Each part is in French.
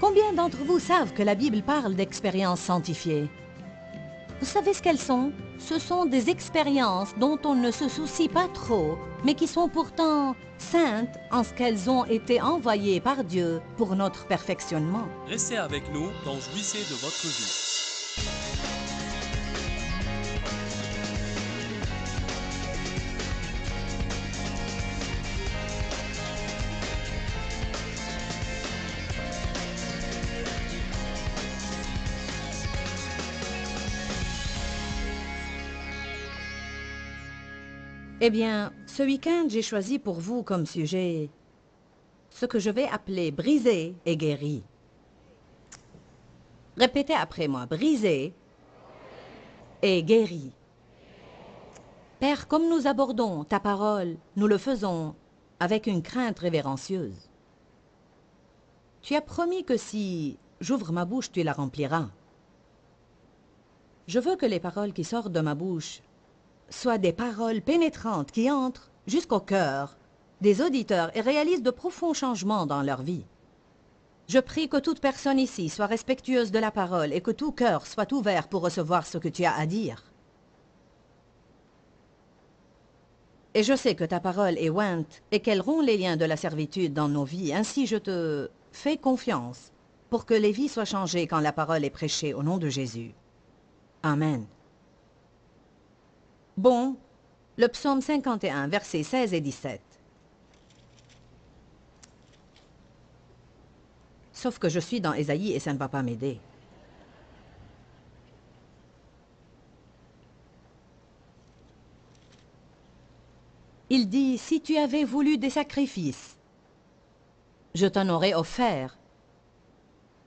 Combien d'entre vous savent que la Bible parle d'expériences sanctifiées? Vous savez ce qu'elles sont? Ce sont des expériences dont on ne se soucie pas trop, mais qui sont pourtant saintes en ce qu'elles ont été envoyées par Dieu pour notre perfectionnement. Restez avec nous dans Jouissez de votre vie. Eh bien, ce week-end, j'ai choisi pour vous comme sujet ce que je vais appeler brisé et guéri. Répétez après moi, brisé et guéri. Père, comme nous abordons ta parole, nous le faisons avec une crainte révérencieuse. Tu as promis que si j'ouvre ma bouche, tu la rempliras. Je veux que les paroles qui sortent de ma bouche soient des paroles pénétrantes qui entrent jusqu'au cœur des auditeurs et réalisent de profonds changements dans leur vie. Je prie que toute personne ici soit respectueuse de la parole et que tout cœur soit ouvert pour recevoir ce que tu as à dire. Et je sais que ta parole est ointe et qu'elle rompt les liens de la servitude dans nos vies. Ainsi, je te fais confiance pour que les vies soient changées quand la parole est prêchée au nom de Jésus. Amen. Bon, le psaume 51, versets 16 et 17. Sauf que je suis dans Ésaïe et ça ne va pas m'aider. Il dit, si tu avais voulu des sacrifices, je t'en aurais offert,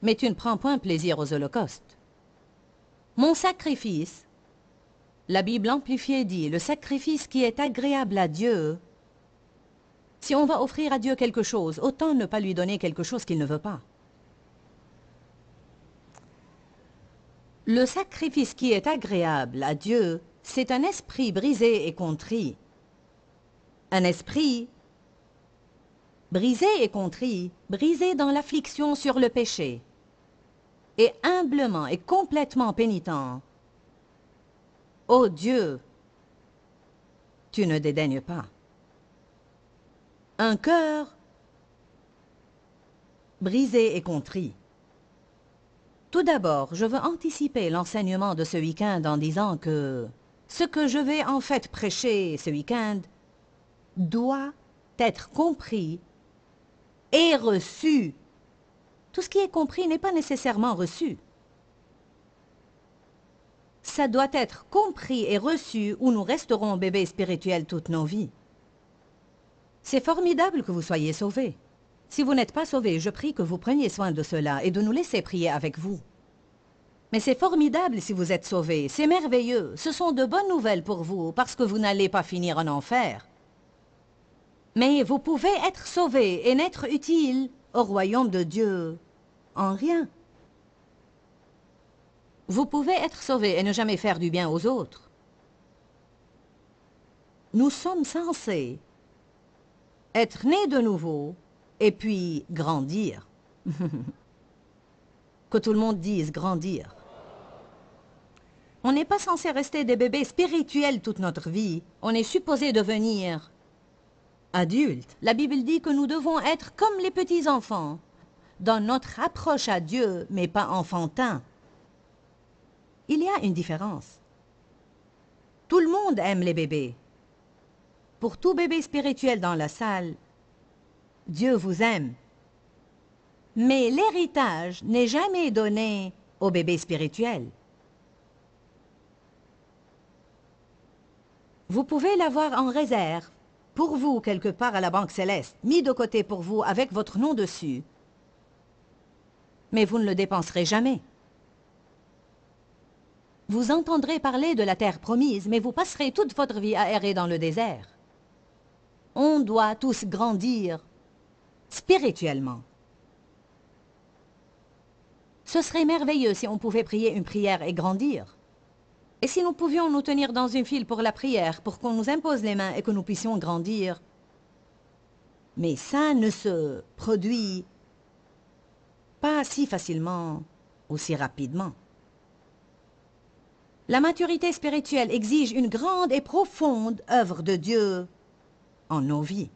mais tu ne prends point plaisir aux holocaustes. Mon sacrifice, la Bible amplifiée dit, le sacrifice qui est agréable à Dieu. Si on va offrir à Dieu quelque chose, autant ne pas lui donner quelque chose qu'il ne veut pas. Le sacrifice qui est agréable à Dieu, c'est un esprit brisé et contrit. Un esprit brisé et contrit, brisé dans l'affliction sur le péché, et humblement et complètement pénitent. Ô Dieu, tu ne dédaignes pas. Un cœur brisé et contrit. Tout d'abord, je veux anticiper l'enseignement de ce week-end en disant que ce que je vais en fait prêcher ce week-end doit être compris et reçu. Tout ce qui est compris n'est pas nécessairement reçu. Ça doit être compris et reçu ou nous resterons bébés spirituels toutes nos vies. C'est formidable que vous soyez sauvés. Si vous n'êtes pas sauvés, je prie que vous preniez soin de cela et de nous laisser prier avec vous. Mais c'est formidable si vous êtes sauvés, c'est merveilleux. Ce sont de bonnes nouvelles pour vous parce que vous n'allez pas finir en enfer. Mais vous pouvez être sauvés et n'être utiles au royaume de Dieu en rien. Vous pouvez être sauvés et ne jamais faire du bien aux autres. Nous sommes censés être nés de nouveau et puis grandir. Que tout le monde dise grandir. On n'est pas censé rester des bébés spirituels toute notre vie. On est supposé devenir adultes. La Bible dit que nous devons être comme les petits-enfants dans notre approche à Dieu, mais pas enfantin. Il y a une différence. Tout le monde aime les bébés. Pour tout bébé spirituel dans la salle, Dieu vous aime. Mais l'héritage n'est jamais donné au bébé spirituel. Vous pouvez l'avoir en réserve, pour vous, quelque part à la Banque Céleste, mis de côté pour vous avec votre nom dessus. Mais vous ne le dépenserez jamais. Vous entendrez parler de la terre promise, mais vous passerez toute votre vie à errer dans le désert. On doit tous grandir spirituellement. Ce serait merveilleux si on pouvait prier une prière et grandir. Et si nous pouvions nous tenir dans une file pour la prière, pour qu'on nous impose les mains et que nous puissions grandir. Mais ça ne se produit Pas si facilement ou si rapidement. La maturité spirituelle exige une grande et profonde œuvre de Dieu en nos vies.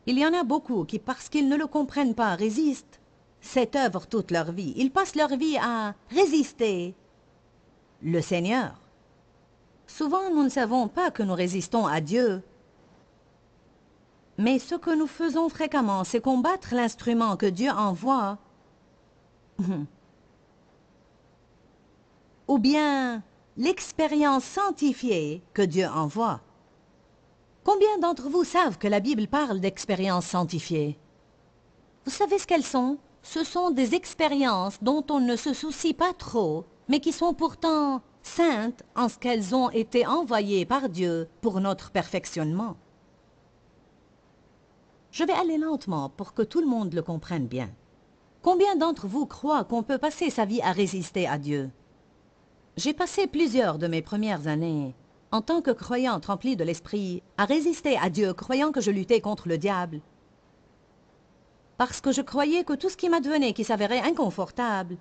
Il y en a beaucoup qui, parce qu'ils ne le comprennent pas, résistent cette œuvre toute leur vie. Ils passent leur vie à résister le Seigneur. Souvent, nous ne savons pas que nous résistons à Dieu. Mais ce que nous faisons fréquemment, c'est combattre l'instrument que Dieu envoie. Ou bien l'expérience sanctifiée que Dieu envoie. Combien d'entre vous savent que la Bible parle d'expériences sanctifiées? Vous savez ce qu'elles sont? Ce sont des expériences dont on ne se soucie pas trop, mais qui sont pourtant saintes en ce qu'elles ont été envoyées par Dieu pour notre perfectionnement. Je vais aller lentement pour que tout le monde le comprenne bien. Combien d'entre vous croient qu'on peut passer sa vie à résister à Dieu? J'ai passé plusieurs de mes premières années, en tant que croyante remplie de l'esprit, à résister à Dieu, croyant que je luttais contre le diable. Parce que je croyais que tout ce qui m'advenait, qui s'avérait inconfortable,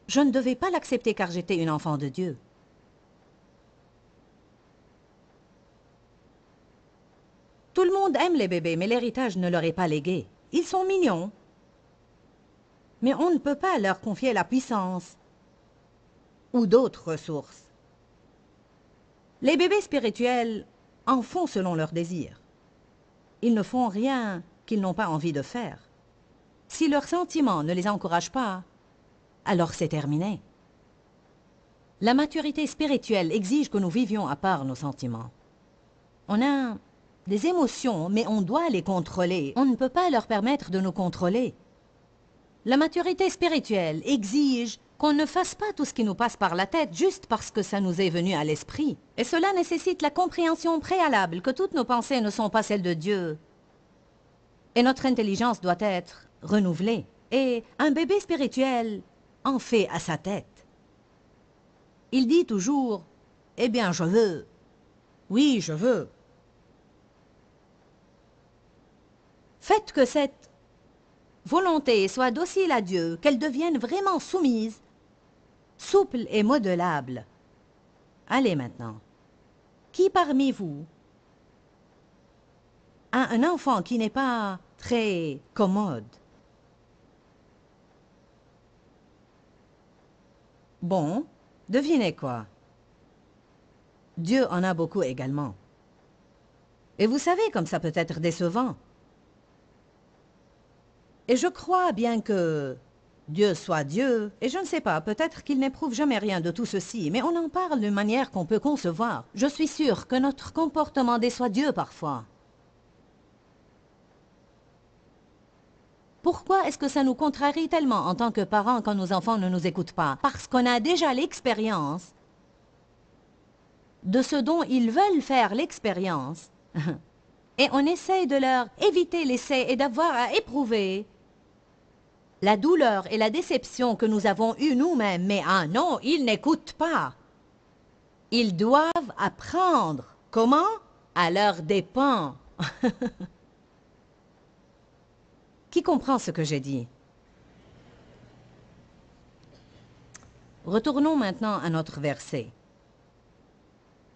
je ne devais pas l'accepter car j'étais une enfant de Dieu. Tout le monde aime les bébés, mais l'héritage ne leur est pas légué. Ils sont mignons. Mais on ne peut pas leur confier la puissance ou d'autres ressources. Les bébés spirituels en font selon leurs désirs. Ils ne font rien qu'ils n'ont pas envie de faire. Si leurs sentiments ne les encouragent pas, alors c'est terminé. La maturité spirituelle exige que nous vivions à part nos sentiments. On a des émotions, mais on doit les contrôler. On ne peut pas leur permettre de nous contrôler. La maturité spirituelle exige qu'on ne fasse pas tout ce qui nous passe par la tête juste parce que ça nous est venu à l'esprit. Et cela nécessite la compréhension préalable que toutes nos pensées ne sont pas celles de Dieu. Et notre intelligence doit être renouvelée. Et un bébé spirituel en fait à sa tête. Il dit toujours « Eh bien, je veux. Oui, je veux. » Faites que cette volonté soit docile à Dieu, qu'elle devienne vraiment soumise, souple et modelable. Allez maintenant. Qui parmi vous a un enfant qui n'est pas très commode? Bon, devinez quoi? Dieu en a beaucoup également. Et vous savez comme ça peut être décevant. Et je crois bien que Dieu soit Dieu, et je ne sais pas, peut-être qu'il n'éprouve jamais rien de tout ceci, mais on en parle d'une manière qu'on peut concevoir. Je suis sûre que notre comportement déçoit Dieu parfois. Pourquoi est-ce que ça nous contrarie tellement en tant que parents quand nos enfants ne nous écoutent pas? Parce qu'on a déjà l'expérience de ce dont ils veulent faire l'expérience. Et on essaye de leur éviter l'essai et d'avoir à éprouver la douleur et la déception que nous avons eue nous-mêmes. Mais ah non, ils n'écoutent pas. Ils doivent apprendre. Comment? À leurs dépens. Qui comprend ce que j'ai dit? Retournons maintenant à notre verset.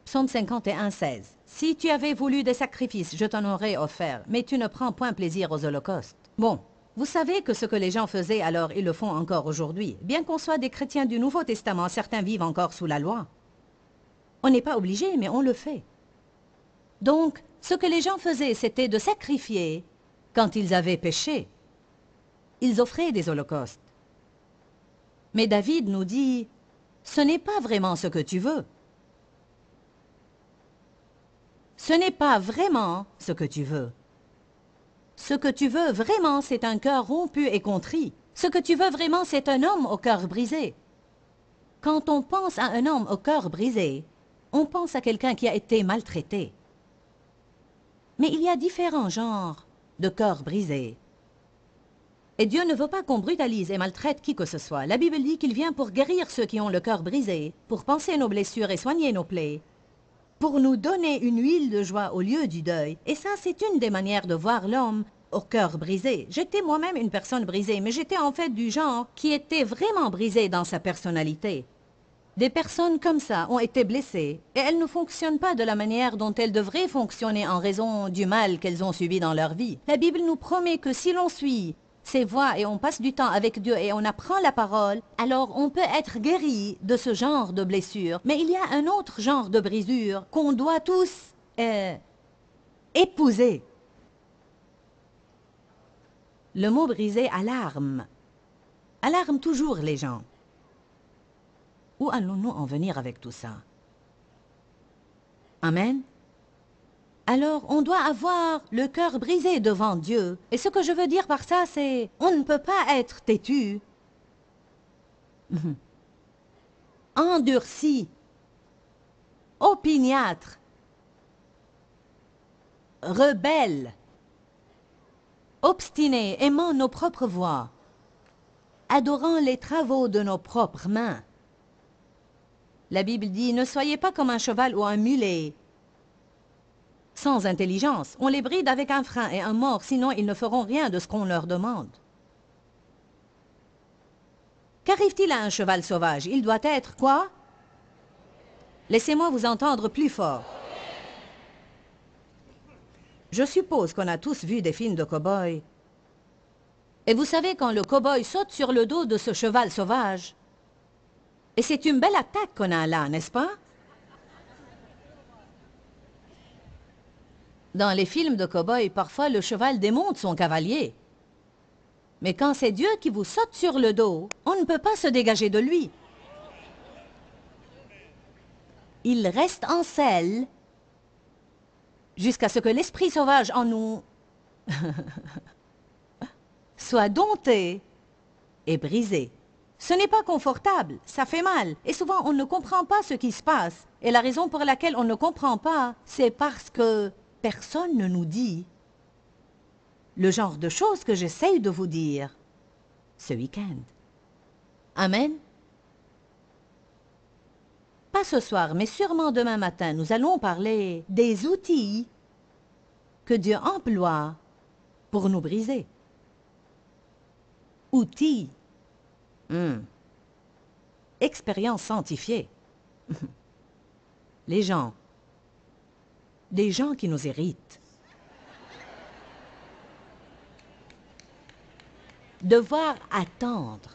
Psaume 51, 16. Si tu avais voulu des sacrifices, je t'en aurais offert, mais tu ne prends point plaisir aux holocaustes. Bon, vous savez que ce que les gens faisaient, alors ils le font encore aujourd'hui. Bien qu'on soit des chrétiens du Nouveau Testament, certains vivent encore sous la loi. On n'est pas obligé, mais on le fait. Donc, ce que les gens faisaient, c'était de sacrifier quand ils avaient péché. Ils offraient des holocaustes. Mais David nous dit, ce n'est pas vraiment ce que tu veux. Ce n'est pas vraiment ce que tu veux. Ce que tu veux vraiment, c'est un cœur rompu et contrit. Ce que tu veux vraiment, c'est un homme au cœur brisé. Quand on pense à un homme au cœur brisé, on pense à quelqu'un qui a été maltraité. Mais il y a différents genres de cœurs brisés. Et Dieu ne veut pas qu'on brutalise et maltraite qui que ce soit. La Bible dit qu'il vient pour guérir ceux qui ont le cœur brisé, pour panser nos blessures et soigner nos plaies, pour nous donner une huile de joie au lieu du deuil. Et ça, c'est une des manières de voir l'homme au cœur brisé. J'étais moi-même une personne brisée, mais j'étais en fait du genre qui était vraiment brisé dans sa personnalité. Des personnes comme ça ont été blessées et elles ne fonctionnent pas de la manière dont elles devraient fonctionner en raison du mal qu'elles ont subi dans leur vie. La Bible nous promet que si l'on suit ses voies et on passe du temps avec Dieu et on apprend la parole, alors on peut être guéri de ce genre de blessure. Mais il y a un autre genre de brisure qu'on doit tous épouser. Le mot brisé alarme toujours les gens. Où allons-nous en venir avec tout ça? Amen. Alors, on doit avoir le cœur brisé devant Dieu. Et ce que je veux dire par ça, c'est on ne peut pas être têtu, endurci, opiniâtre, rebelle, obstiné, aimant nos propres voies, adorant les travaux de nos propres mains. La Bible dit, ne soyez pas comme un cheval ou un mulet, sans intelligence. On les bride avec un frein et un mors, sinon ils ne feront rien de ce qu'on leur demande. Qu'arrive-t-il à un cheval sauvage? Il doit être quoi? Laissez-moi vous entendre plus fort. Je suppose qu'on a tous vu des films de cow-boys. Et vous savez, quand le cow-boy saute sur le dos de ce cheval sauvage, et c'est une belle attaque qu'on a là, n'est-ce pas? Dans les films de cow-boy, parfois le cheval démonte son cavalier. Mais quand c'est Dieu qui vous saute sur le dos, on ne peut pas se dégager de lui. Il reste en selle jusqu'à ce que l'esprit sauvage en nous soit dompté et brisé. Ce n'est pas confortable, ça fait mal. Et souvent, on ne comprend pas ce qui se passe. Et la raison pour laquelle on ne comprend pas, c'est parce que personne ne nous dit le genre de choses que j'essaye de vous dire ce week-end. Amen. Pas ce soir, mais sûrement demain matin, nous allons parler des outils que Dieu emploie pour nous briser. Outils. Expérience scientifique. Les gens. Des gens qui nous irritent. Devoir attendre.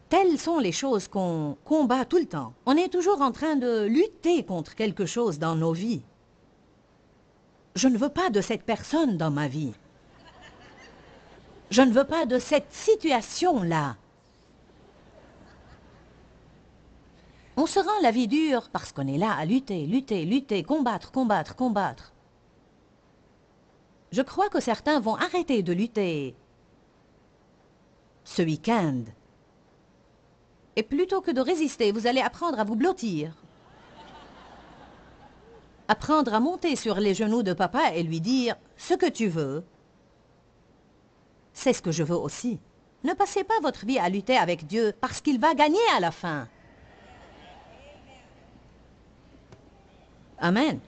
Telles sont les choses qu'on combat tout le temps. On est toujours en train de lutter contre quelque chose dans nos vies. Je ne veux pas de cette personne dans ma vie. Je ne veux pas de cette situation-là. On se rend la vie dure parce qu'on est là à lutter, lutter, lutter, combattre, combattre, combattre. Je crois que certains vont arrêter de lutter ce week-end. Et plutôt que de résister, vous allez apprendre à vous blottir. Apprendre à monter sur les genoux de papa et lui dire « Ce que tu veux, c'est ce que je veux aussi. » Ne passez pas votre vie à lutter avec Dieu parce qu'il va gagner à la fin. Amen.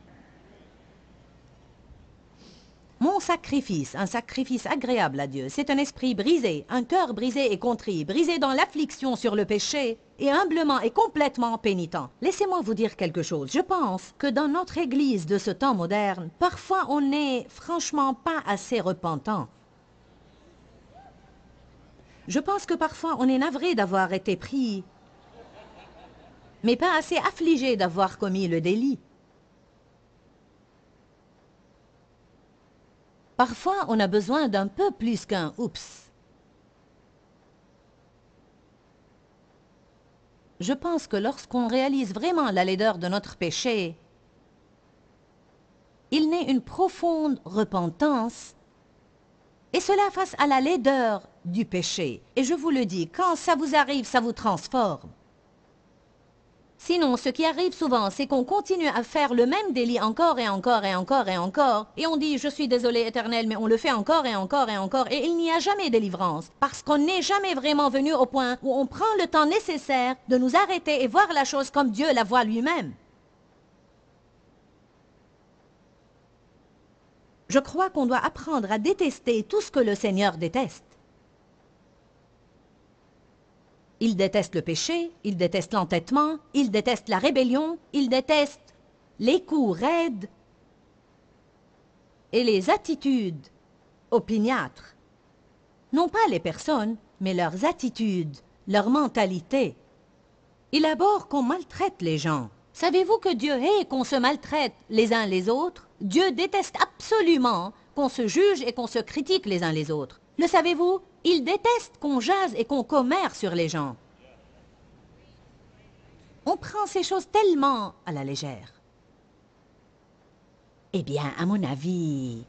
Mon sacrifice, un sacrifice agréable à Dieu, c'est un esprit brisé, un cœur brisé et contrit, brisé dans l'affliction sur le péché, et humblement et complètement pénitent. Laissez-moi vous dire quelque chose. Je pense que dans notre Église de ce temps moderne, parfois on n'est franchement pas assez repentant. Je pense que parfois on est navré d'avoir été pris, mais pas assez affligé d'avoir commis le délit. Parfois, on a besoin d'un peu plus qu'un « oups ». Je pense que lorsqu'on réalise vraiment la laideur de notre péché, il naît une profonde repentance, et cela face à la laideur du péché. Et je vous le dis, quand ça vous arrive, ça vous transforme. Sinon, ce qui arrive souvent, c'est qu'on continue à faire le même délit encore et encore et encore et encore, et on dit « je suis désolé Éternel », mais on le fait encore et encore et encore, et il n'y a jamais délivrance, parce qu'on n'est jamais vraiment venu au point où on prend le temps nécessaire de nous arrêter et voir la chose comme Dieu la voit lui-même. Je crois qu'on doit apprendre à détester tout ce que le Seigneur déteste. Il déteste le péché, il déteste l'entêtement, il déteste la rébellion, il déteste les coups raides et les attitudes opiniâtres. Non pas les personnes, mais leurs attitudes, leur mentalité. Il abhorre qu'on maltraite les gens. Savez-vous que Dieu hait qu'on se maltraite les uns les autres? Dieu déteste absolument qu'on se juge et qu'on se critique les uns les autres. Le savez-vous? Il déteste qu'on jase et qu'on commère sur les gens. On prend ces choses tellement à la légère. Eh bien, à mon avis...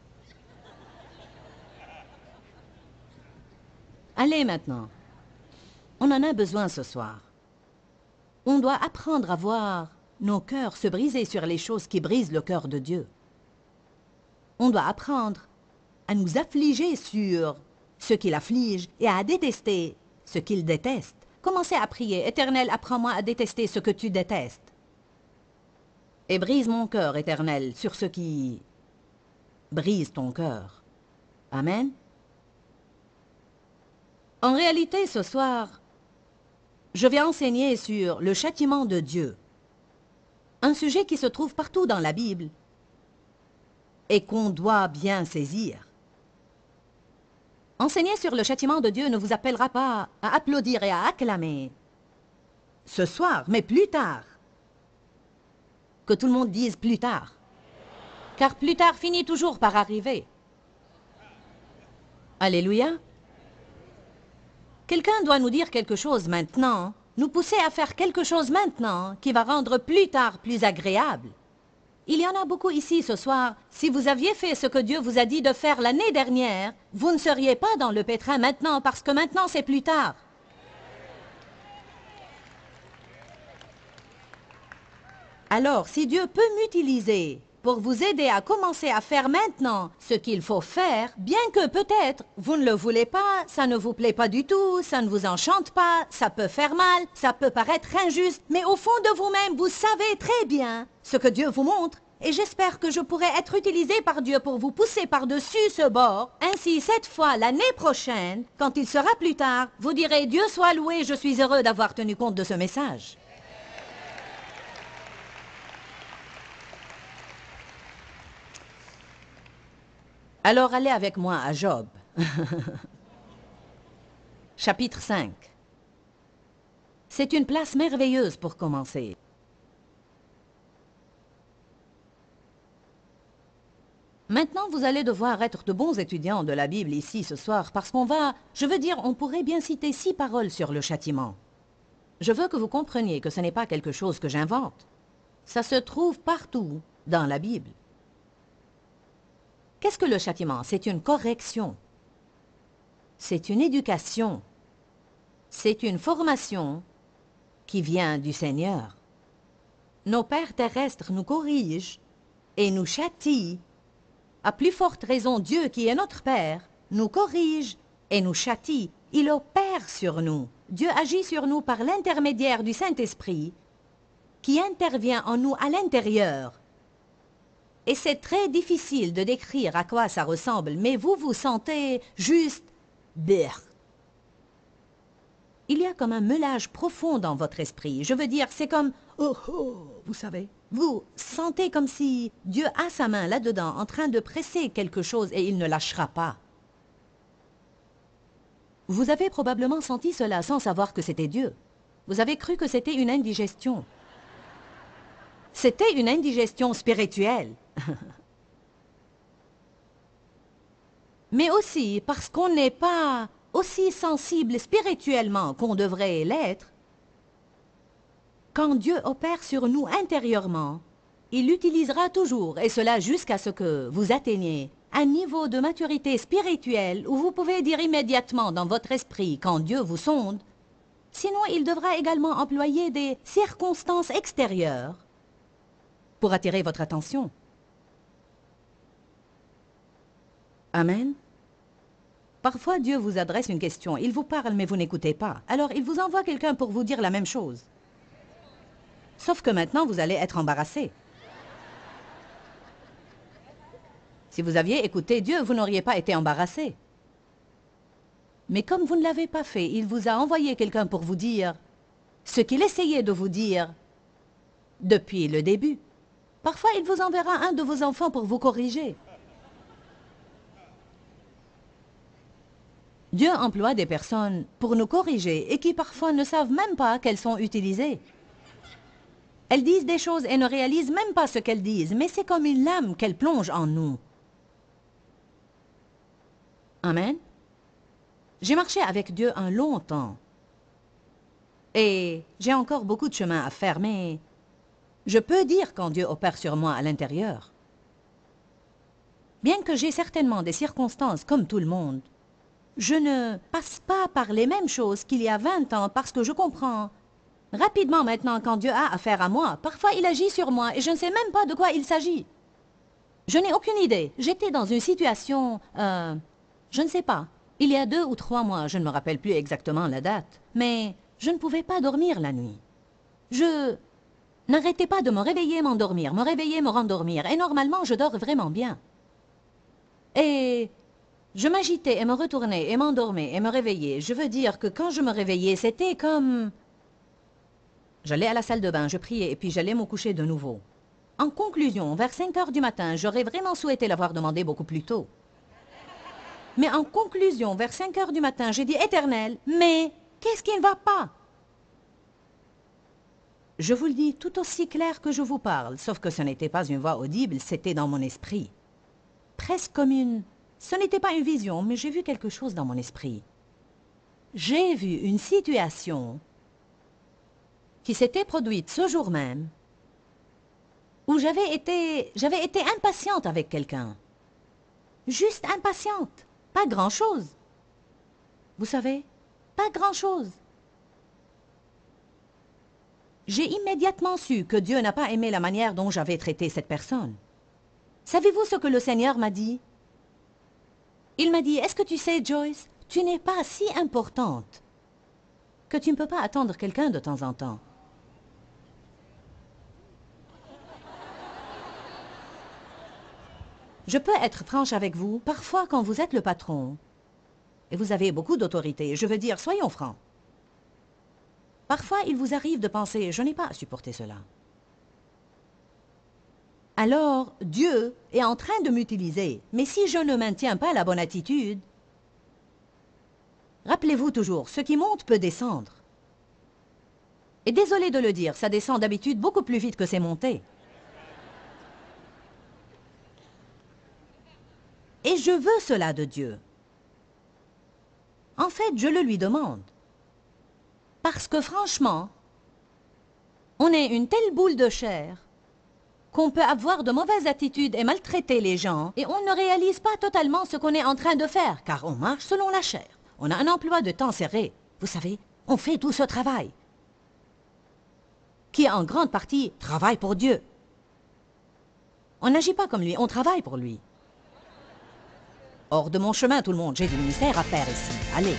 Allez maintenant. On en a besoin ce soir. On doit apprendre à voir nos cœurs se briser sur les choses qui brisent le cœur de Dieu. On doit apprendre à nous affliger sur ce qui l'afflige et à détester ce qu'il déteste. Commencez à prier. Éternel, apprends-moi à détester ce que tu détestes. Et brise mon cœur, Éternel, sur ce qui brise ton cœur. Amen. En réalité, ce soir, je vais enseigner sur le châtiment de Dieu. Un sujet qui se trouve partout dans la Bible et qu'on doit bien saisir. Enseigner sur le châtiment de Dieu ne vous appellera pas à applaudir et à acclamer ce soir, mais plus tard. Que tout le monde dise plus tard. Car plus tard finit toujours par arriver. Alléluia. Quelqu'un doit nous dire quelque chose maintenant, nous pousser à faire quelque chose maintenant qui va rendre plus tard plus agréable. Il y en a beaucoup ici ce soir. Si vous aviez fait ce que Dieu vous a dit de faire l'année dernière, vous ne seriez pas dans le pétrin maintenant parce que maintenant c'est plus tard. Alors, si Dieu peut m'utiliser pour vous aider à commencer à faire maintenant ce qu'il faut faire, bien que peut-être vous ne le voulez pas, ça ne vous plaît pas du tout, ça ne vous enchante pas, ça peut faire mal, ça peut paraître injuste, mais au fond de vous-même, vous savez très bien ce que Dieu vous montre, et j'espère que je pourrai être utilisé par Dieu pour vous pousser par-dessus ce bord. Ainsi, cette fois, l'année prochaine, quand il sera plus tard, vous direz « Dieu soit loué, je suis heureux d'avoir tenu compte de ce message ». Alors allez avec moi à Job, chapitre 5. C'est une place merveilleuse pour commencer. Maintenant, vous allez devoir être de bons étudiants de la Bible ici ce soir, parce qu'on va, je veux dire, on pourrait bien citer 6 paroles sur le châtiment. Je veux que vous compreniez que ce n'est pas quelque chose que j'invente. Ça se trouve partout dans la Bible. Qu'est-ce que le châtiment? C'est une correction. C'est une éducation. C'est une formation qui vient du Seigneur. Nos pères terrestres nous corrigent et nous châtient. À plus forte raison, Dieu, qui est notre Père, nous corrige et nous châtie. Il opère sur nous. Dieu agit sur nous par l'intermédiaire du Saint-Esprit qui intervient en nous à l'intérieur. Et c'est très difficile de décrire à quoi ça ressemble, mais vous vous sentez juste berk. Il y a comme un meulage profond dans votre esprit. Je veux dire, c'est comme oh oh, vous savez. Vous sentez comme si Dieu a sa main là-dedans en train de presser quelque chose et il ne lâchera pas. Vous avez probablement senti cela sans savoir que c'était Dieu. Vous avez cru que c'était une indigestion. C'était une indigestion spirituelle. Mais aussi parce qu'on n'est pas aussi sensible spirituellement qu'on devrait l'être. Quand Dieu opère sur nous intérieurement, il l'utilisera toujours, et cela jusqu'à ce que vous atteigniez un niveau de maturité spirituelle où vous pouvez dire immédiatement dans votre esprit quand Dieu vous sonde. Sinon, il devra également employer des circonstances extérieures pour attirer votre attention. Amen. Parfois, Dieu vous adresse une question. Il vous parle, mais vous n'écoutez pas. Alors, il vous envoie quelqu'un pour vous dire la même chose. Sauf que maintenant, vous allez être embarrassé. Si vous aviez écouté Dieu, vous n'auriez pas été embarrassé. Mais comme vous ne l'avez pas fait, il vous a envoyé quelqu'un pour vous dire ce qu'il essayait de vous dire depuis le début. Parfois, il vous enverra un de vos enfants pour vous corriger. Dieu emploie des personnes pour nous corriger et qui parfois ne savent même pas qu'elles sont utilisées. Elles disent des choses et ne réalisent même pas ce qu'elles disent, mais c'est comme une lame qu'elles plongent en nous. Amen. J'ai marché avec Dieu un long temps. Et j'ai encore beaucoup de chemin à faire, mais je peux dire quand Dieu opère sur moi à l'intérieur. Bien que j'ai certainement des circonstances comme tout le monde, je ne passe pas par les mêmes choses qu'il y a 20 ans parce que je comprends rapidement maintenant quand Dieu a affaire à moi. Parfois, il agit sur moi et je ne sais même pas de quoi il s'agit. Je n'ai aucune idée. J'étais dans une situation, je ne sais pas. Il y a 2 ou 3 mois, je ne me rappelle plus exactement la date, mais je ne pouvais pas dormir la nuit. Je n'arrêtais pas de me réveiller, m'endormir, me réveiller, me rendormir. Et normalement, je dors vraiment bien. Et je m'agitais et me retournais et m'endormais et me réveillais. Je veux dire que quand je me réveillais, c'était comme... J'allais à la salle de bain, je priais et puis j'allais me coucher de nouveau. En conclusion, vers 5 heures du matin, j'aurais vraiment souhaité l'avoir demandé beaucoup plus tôt. Mais en conclusion, vers 5 heures du matin, j'ai dit « Éternel, mais qu'est-ce qui ne va pas ?» Je vous le dis tout aussi clair que je vous parle, sauf que ce n'était pas une voix audible, c'était dans mon esprit. Presque comme une... Ce n'était pas une vision, mais j'ai vu quelque chose dans mon esprit. J'ai vu une situation qui s'était produite ce jour même, où j'avais été impatiente avec quelqu'un. Juste impatiente. Pas grand-chose. Vous savez, pas grand-chose. J'ai immédiatement su que Dieu n'a pas aimé la manière dont j'avais traité cette personne. Savez-vous ce que le Seigneur m'a dit? Il m'a dit, est-ce que tu sais, Joyce, tu n'es pas si importante que tu ne peux pas attendre quelqu'un de temps en temps. Je peux être franche avec vous, parfois quand vous êtes le patron, et vous avez beaucoup d'autorité, je veux dire, soyons francs. Parfois, il vous arrive de penser, je n'ai pas à supporter cela. Alors, Dieu est en train de m'utiliser, mais si je ne maintiens pas la bonne attitude, rappelez-vous toujours, ce qui monte peut descendre. Et désolé de le dire, ça descend d'habitude beaucoup plus vite que c'est monté. Et je veux cela de Dieu. En fait, je le lui demande. Parce que franchement, on est une telle boule de chair qu'on peut avoir de mauvaises attitudes et maltraiter les gens et on ne réalise pas totalement ce qu'on est en train de faire, car on marche selon la chair. On a un emploi de temps serré. Vous savez, on fait tout ce travail, qui en grande partie travaille pour Dieu. On n'agit pas comme lui, on travaille pour lui. Hors de mon chemin, tout le monde, j'ai du ministère à faire ici. Allez.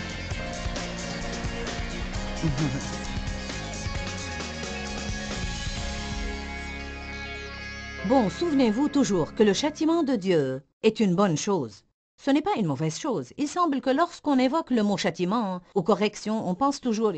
Bon, souvenez-vous toujours que le châtiment de Dieu est une bonne chose. Ce n'est pas une mauvaise chose. Il semble que lorsqu'on évoque le mot châtiment ou correction, on pense toujours «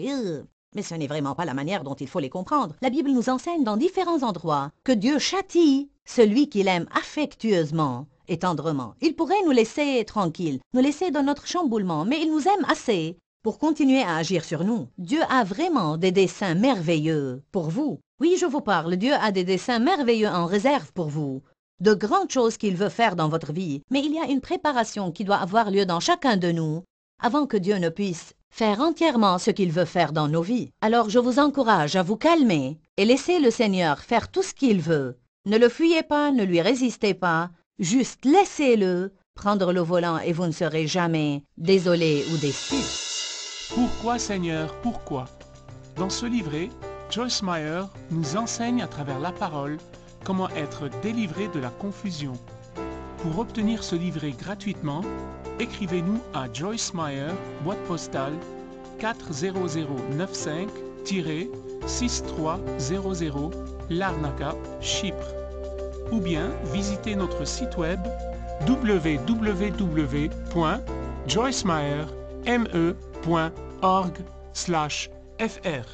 mais ce n'est vraiment pas la manière dont il faut les comprendre. La Bible nous enseigne dans différents endroits que Dieu châtie celui qu'il aime affectueusement et tendrement. Il pourrait nous laisser tranquilles, nous laisser dans notre chamboulement, mais il nous aime assez pour continuer à agir sur nous. Dieu a vraiment des desseins merveilleux pour vous. Oui, je vous parle, Dieu a des desseins merveilleux en réserve pour vous. De grandes choses qu'il veut faire dans votre vie. Mais il y a une préparation qui doit avoir lieu dans chacun de nous avant que Dieu ne puisse faire entièrement ce qu'il veut faire dans nos vies. Alors je vous encourage à vous calmer et laisser le Seigneur faire tout ce qu'il veut. Ne le fuyez pas, ne lui résistez pas. Juste laissez-le prendre le volant et vous ne serez jamais désolé ou déçu. Pourquoi Seigneur, pourquoi? Dans ce livret, Joyce Meyer nous enseigne à travers la parole comment être délivré de la confusion. Pour obtenir ce livret gratuitement, écrivez-nous à Joyce Meyer, boîte postale 40095-6300 Larnaca, Chypre. Ou bien visitez notre site web www.joycemeyer.org/fr.